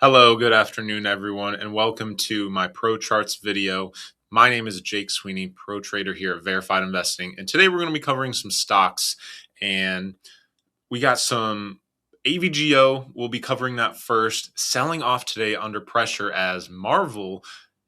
Hello, good afternoon, everyone, and welcome to my Pro Charts video. My name is Jake Sweeney, Pro Trader here at Verified Investing, and today we're going to be covering some stocks, and we got some AVGO. We'll be covering that first. Selling off today under pressure as Marvell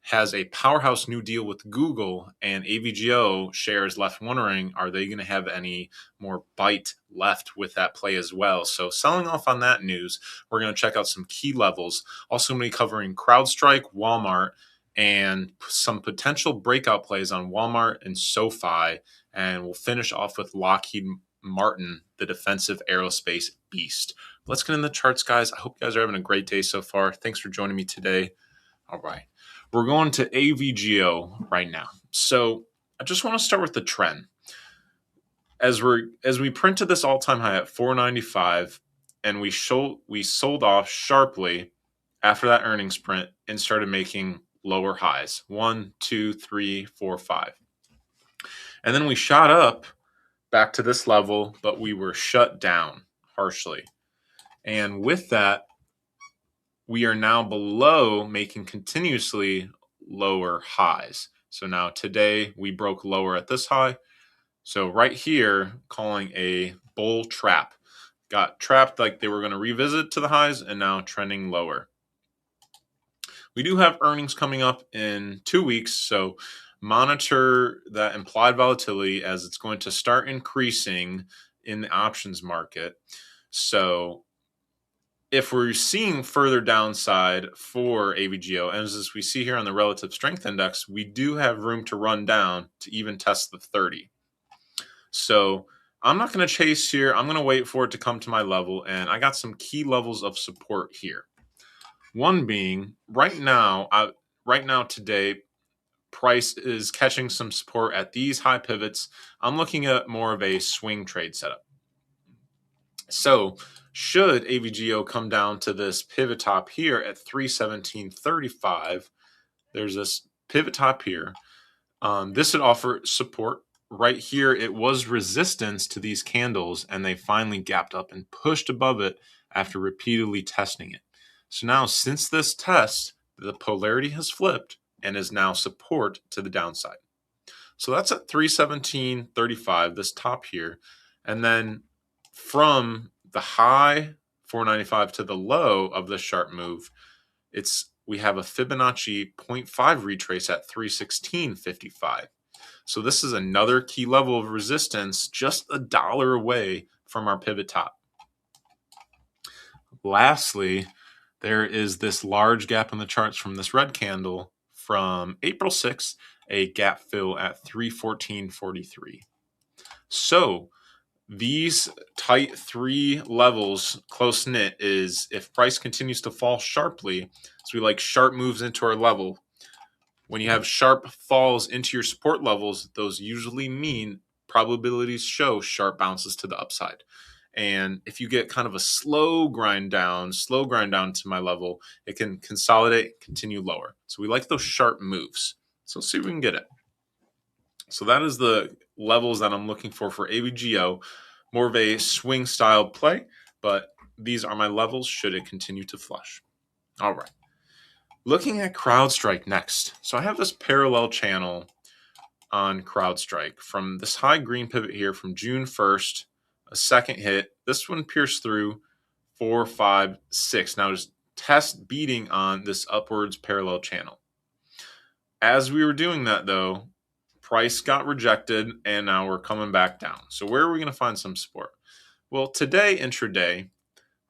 has a powerhouse new deal with Google, and AVGO shares left wondering, are they going to have any more bite left with that play as well? So selling off on that news, we're going to check out some key levels. Also going to be covering CrowdStrike, Walmart, and some potential breakout plays on Walmart and SoFi. And we'll finish off with Lockheed Martin, the defensive aerospace beast. Let's get in the charts, guys. I hope you guys are having a great day so far. Thanks for joining me today. All right. We're going to AVGO right now. So I just want to start with the trend. As we printed this all-time high at 495, and we sold off sharply after that earnings print and started making lower highs. 1, 2, 3, 4, 5. And then we shot up back to this level, but we were shut down harshly. And with that, we are now below, making continuously lower highs. So now today we broke lower at this high. So right here, calling a bull trap. Got trapped like they were going to revisit to the highs and now trending lower. We do have earnings coming up in 2 weeks, so monitor that implied volatility as it's going to start increasing in the options market. So if we're seeing further downside for AVGO, and as we see here on the relative strength index, we do have room to run down to even test the 30. So I'm not going to chase here. I'm going to wait for it to come to my level, and I got some key levels of support here. One being right now today, price is catching some support at these high pivots. I'm looking at more of a swing trade setup. So should AVGO come down to this pivot top here at 317.35, there's this pivot top here. This would offer support. Right here, it was resistance to these candles, and they finally gapped up and pushed above it after repeatedly testing it. So now, since this test, the polarity has flipped and is now support to the downside. So that's at 317.35, this top here. And then from the high 495 to the low of the sharp move, we have a Fibonacci 0.5 retrace at 316.55. So this is another key level of resistance, just $1 away from our pivot top. Lastly, there is this large gap in the charts from this red candle from April 6th, a gap fill at 314.43. So these tight three levels, close knit, is if price continues to fall sharply, so we like sharp moves into our level. When you have sharp falls into your support levels, those usually mean probabilities show sharp bounces to the upside. And if you get kind of a slow grind down to my level, it can consolidate, continue lower. So we like those sharp moves. So let's see if we can get it. So that is the levels that I'm looking for AVGO. More of a swing style play, but these are my levels should it continue to flush. All right. Looking at CrowdStrike next. So I have this parallel channel on CrowdStrike from this high green pivot here from June 1st, a second hit. This one pierced through 4, 5, 6. Now just test beating on this upwards parallel channel. As we were doing that though, price got rejected and now we're coming back down. So where are we going to find some support? Well, today intraday,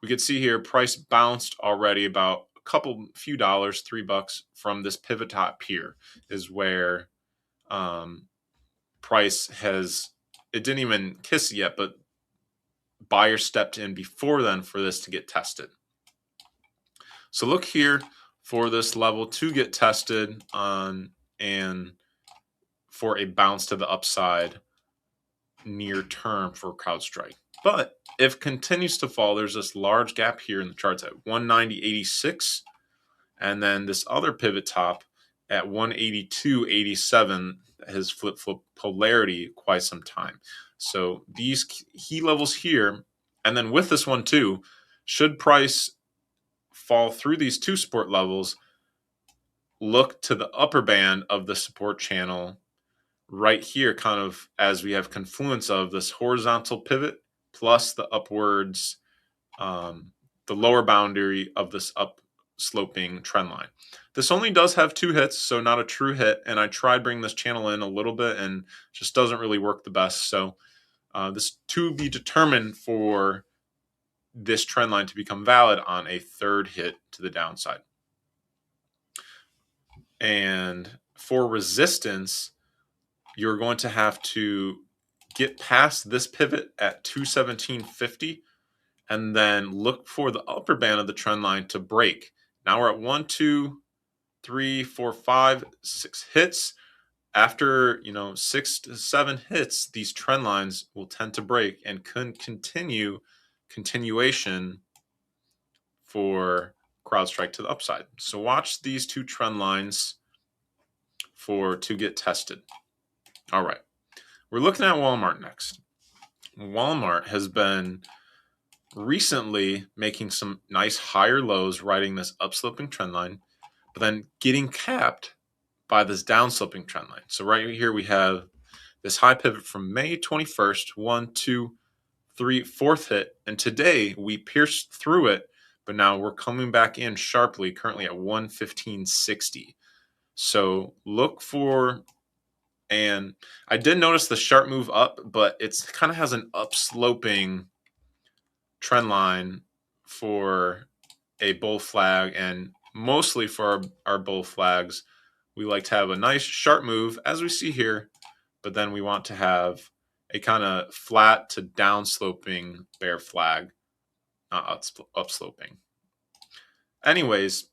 we could see here price bounced already about few dollars, $3 from this pivot top here is where price it didn't even kiss it yet, but buyer stepped in before then for this to get tested. So look here for this level to get tested on and for a bounce to the upside near term for CrowdStrike. But if it continues to fall, there's this large gap here in the charts at 190.86, and then this other pivot top at 182.87 has flip-flop polarity quite some time. So these key levels here, and then with this one too, should price fall through these two support levels, look to the upper band of the support channel right here, kind of as we have confluence of this horizontal pivot plus the upwards, the lower boundary of this up sloping trend line. This only does have 2 hits, so not a true hit. And I tried bringing this channel in a little bit and just doesn't really work the best. So this to be determined for this trend line to become valid on a 3rd hit to the downside. And for resistance, you're going to have to get past this pivot at 217.50 and then look for the upper band of the trend line to break. Now we're at 1, 2, 3, 4, 5, 6 hits. After 6 to 7 hits, these trend lines will tend to break and can continuation for CrowdStrike to the upside. So watch these 2 trend lines to get tested. All right, we're looking at Walmart next. Walmart has been recently making some nice higher lows, riding this upsloping trend line, but then getting capped by this downsloping trend line. So right here we have this high pivot from May 21st, 1, 2, 3, 4th hit, and today we pierced through it, but now we're coming back in sharply, currently at 115.60. So look for, and I did notice the sharp move up, but it's kind of has an upsloping trend line for a bull flag, and mostly for our bull flags, we like to have a nice sharp move as we see here, but then we want to have a kind of flat to downsloping bear flag, not upsloping. Anyways,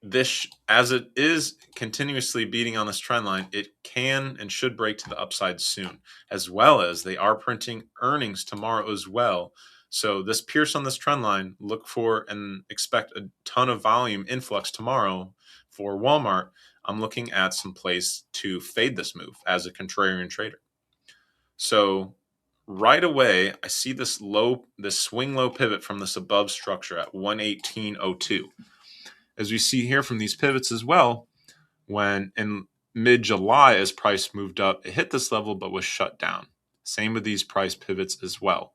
this, as it is continuously beating on this trend line, it can and should break to the upside soon, as well as they are printing earnings tomorrow as well. So this pierce on this trend line, look for and expect a ton of volume influx tomorrow for Walmart. I'm looking at some place to fade this move as a contrarian trader. So right away, I see this swing low pivot from this above structure at 118.02. As we see here from these pivots as well, when in mid-July, as price moved up, it hit this level but was shut down. Same with these price pivots as well.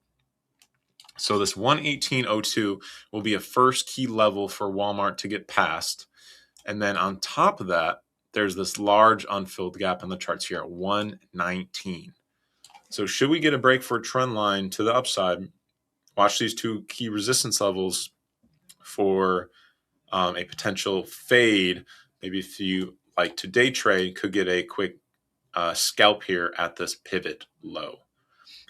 So this 118.02 will be a first key level for Walmart to get past. And then on top of that, there's this large unfilled gap in the charts here at 119. So should we get a break for a trend line to the upside, watch these 2 key resistance levels for a potential fade. Maybe if you like to day trade, could get a quick scalp here at this pivot low.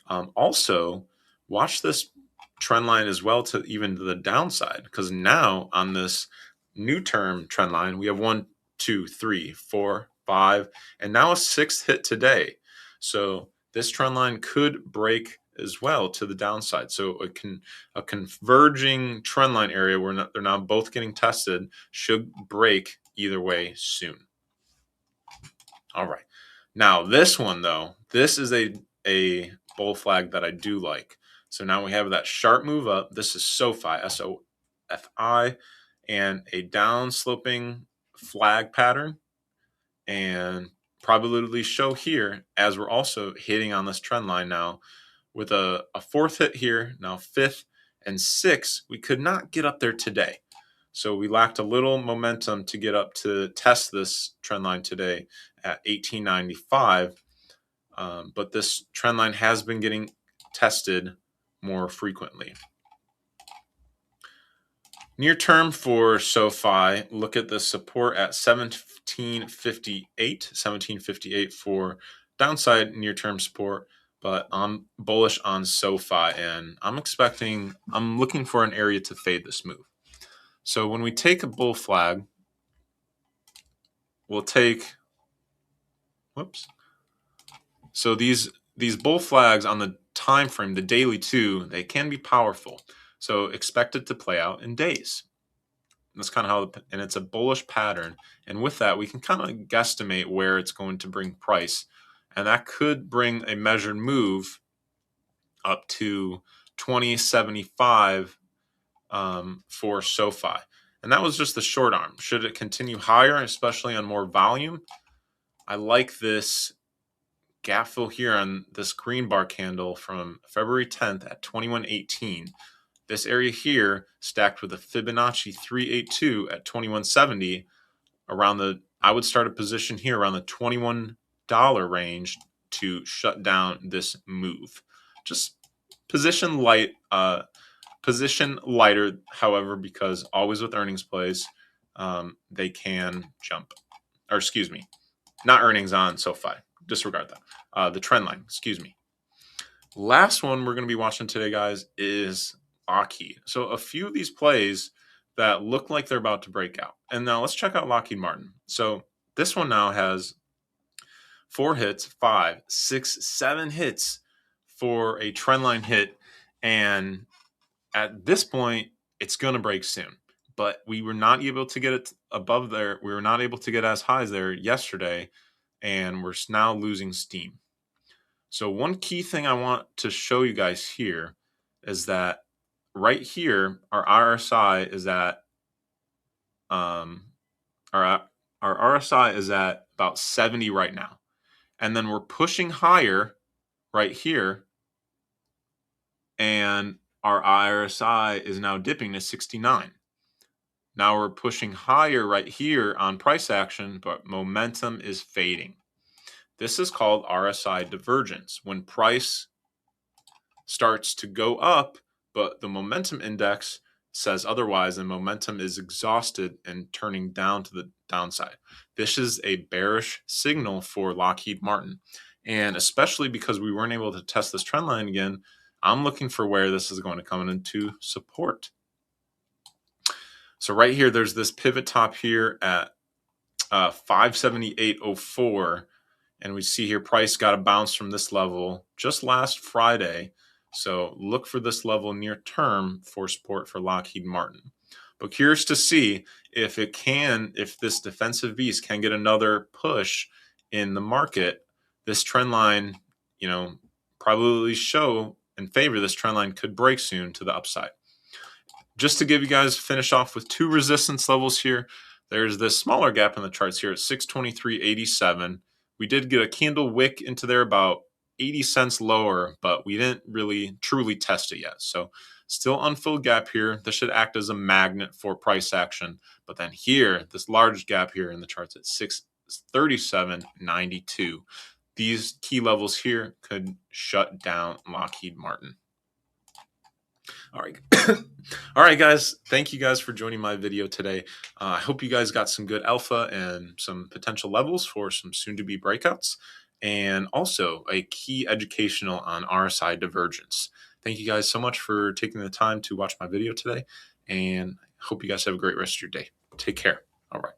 Also, watch this trend line as well to even to the downside, because now on this new term trend line, we have 1, 2, 3, 4, 5, and now a 6th hit today. So this trend line could break as well to the downside. So a converging trend line area where they're now both getting tested should break either way soon. All right. Now this one though, this is a bull flag that I do like. So now we have that sharp move up. This is SoFi, SOFI, and a down sloping flag pattern, and probability show here as we're also hitting on this trend line now with a 4th hit here, now 5th and 6th. We could not get up there today. So we lacked a little momentum to get up to test this trend line today at 1895. But this trend line has been getting tested more frequently. Near term for SoFi, look at the support at 1758 for downside near term support, but I'm bullish on SoFi, and I'm looking for an area to fade this move. So when we take a bull flag, we'll take, so these bull flags on the time frame, the daily too, they can be powerful. So expect it to play out in days. That's kind of how, and it's a bullish pattern. And with that, we can kind of guesstimate where it's going to bring price. And that could bring a measured move up to 2075 for SoFi. And that was just the short arm. Should it continue higher, especially on more volume? I like this gap fill here on this green bar candle from February 10th at 21.18. This area here stacked with a Fibonacci 382 at 21.70 around the, I would start a position here around the $21 range to shut down this move. Just position lighter, however, because always with earnings plays, they can jump. Or excuse me, not earnings on SoFi. Disregard that. The trend line, excuse me. Last one we're going to be watching today, guys, is Lockheed. So a few of these plays that look like they're about to break out. And now let's check out Lockheed Martin. So this one now has 4 hits, 5, 6, 7 hits for a trend line hit. And at this point, it's going to break soon. But we were not able to get it above there. We were not able to get as high as there yesterday. And we're now losing steam. So one key thing I want to show you guys here is that right here, our RSI is at our RSI is at about 70 right now. And then we're pushing higher right here. And our RSI is now dipping to 69. Now we're pushing higher right here on price action, but momentum is fading. This is called RSI divergence. When price starts to go up, but the momentum index says otherwise, and momentum is exhausted and turning down to the downside. This is a bearish signal for Lockheed Martin. And especially because we weren't able to test this trend line again, I'm looking for where this is going to come into support. So right here, there's this pivot top here at 578.04. And we see here price got a bounce from this level just last Friday. So look for this level near term for support for Lockheed Martin. But curious to see if this defensive beast can get another push in the market. This trend line, probably show in favor. This trend line could break soon to the upside. Just to give you guys, finish off with 2 resistance levels here. There's this smaller gap in the charts here at 623.87. We did get a candle wick into there about 80 cents lower, but we didn't really truly test it yet. So still unfilled gap here. This should act as a magnet for price action. But then here, this large gap here in the charts at 637.92. These key levels here could shut down Lockheed Martin. All right. All right, guys. Thank you guys for joining my video today. I hope you guys got some good alpha and some potential levels for some soon-to-be breakouts, and also a key educational on RSI divergence. Thank you guys so much for taking the time to watch my video today, and hope you guys have a great rest of your day. Take care. All right.